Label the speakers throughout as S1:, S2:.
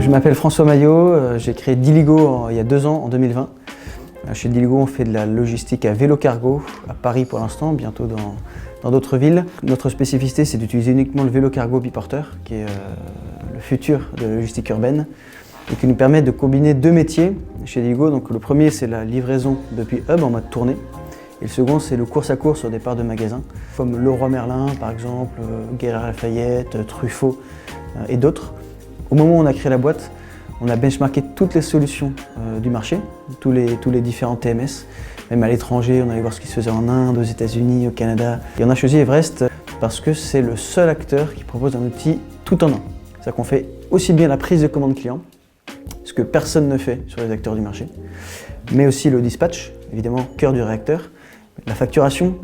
S1: Je m'appelle François Maillot, j'ai créé Diligo il y a 2 ans, en 2020. Chez Diligo, on fait de la logistique à vélo cargo, à Paris pour l'instant, bientôt dans d'autres villes. Notre spécificité, c'est d'utiliser uniquement le vélo cargo biporteur, qui est le futur de la logistique urbaine, et qui nous permet de combiner 2 métiers chez Diligo. Donc, le premier, c'est la livraison depuis hub en mode tournée, et le second, c'est le course à course au départ de magasins, comme Leroy Merlin par exemple, Galeries Lafayette, Truffaut et d'autres. Au moment où on a créé la boîte, on a benchmarké toutes les solutions du marché, tous les différents TMS, même à l'étranger, on allait voir ce qui se faisait en Inde, aux États-Unis, au Canada. Et on a choisi Everest parce que c'est le seul acteur qui propose un outil tout en un. C'est-à-dire qu'on fait aussi bien la prise de commande client, ce que personne ne fait sur les acteurs du marché, mais aussi le dispatch, évidemment cœur du réacteur, la facturation,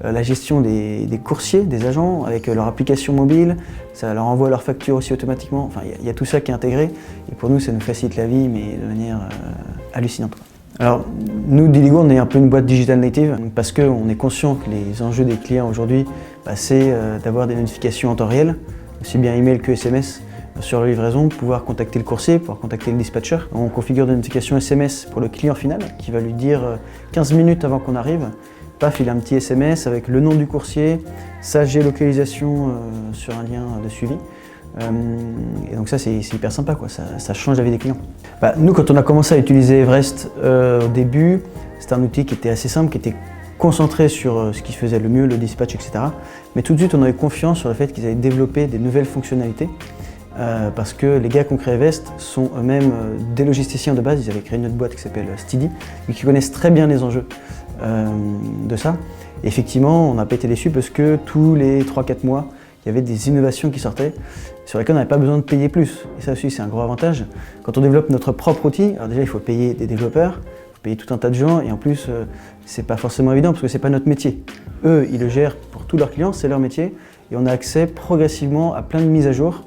S1: la gestion des coursiers, des agents avec leur application mobile, ça leur envoie leurs factures aussi automatiquement. Enfin, il y a tout ça qui est intégré et pour nous, ça nous facilite la vie, mais de manière hallucinante. Alors, nous, Diligo, on est un peu une boîte digital native parce qu'on est conscient que les enjeux des clients aujourd'hui, c'est d'avoir des notifications en temps réel, aussi bien email que SMS, sur la livraison, pouvoir contacter le coursier, pouvoir contacter le dispatcher. On configure des notifications SMS pour le client final qui va lui dire 15 minutes avant qu'on arrive, paf, il a un petit SMS avec le nom du coursier, sa géolocalisation sur un lien de suivi. Et donc ça, c'est hyper sympa, quoi. Ça change la vie des clients. Nous, quand on a commencé à utiliser Everest au début, c'était un outil qui était assez simple, qui était concentré sur ce qui faisait le mieux, le dispatch, etc. Mais tout de suite, on avait confiance sur le fait qu'ils allaient développer des nouvelles fonctionnalités. Parce que les gars qui ont créé Everest sont eux-mêmes des logisticiens de base. Ils avaient créé une autre boîte qui s'appelle Steady et qui connaissent très bien les enjeux de ça. Et effectivement, on n'a pas été déçus parce que tous les 3-4 mois, il y avait des innovations qui sortaient sur lesquelles on n'avait pas besoin de payer plus. Et ça aussi, c'est un gros avantage. Quand on développe notre propre outil, alors déjà, il faut payer des développeurs, il faut payer tout un tas de gens et en plus, c'est pas forcément évident parce que c'est pas notre métier. Eux, ils le gèrent pour tous leurs clients, c'est leur métier et on a accès progressivement à plein de mises à jour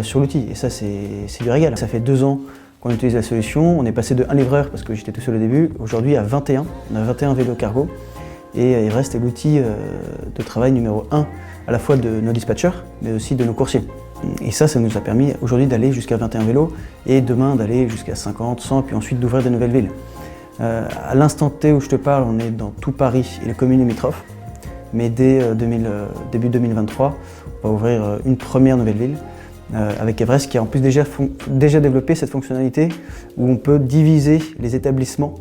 S1: sur l'outil. Et ça, c'est du régal. Ça fait 2 ans qu'on utilise la solution. On est passé de 1 livreur, parce que j'étais tout seul au début, aujourd'hui à 21. On a 21 vélos cargo. Et Everest est l'outil de travail numéro 1, à la fois de nos dispatchers, mais aussi de nos coursiers. Et ça nous a permis aujourd'hui d'aller jusqu'à 21 vélos, et demain d'aller jusqu'à 50, 100, puis ensuite d'ouvrir de nouvelles villes. À l'instant T où je te parle, on est dans tout Paris et les communes limitrophes. Mais dès début 2023, on va ouvrir une première nouvelle ville, avec Everest qui a en plus déjà développé cette fonctionnalité où on peut diviser les établissements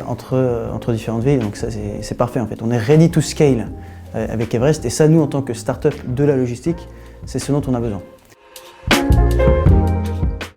S1: entre différentes villes. Donc ça, c'est parfait en fait. On est ready to scale avec Everest et ça, nous, en tant que start-up de la logistique, c'est ce dont on a besoin.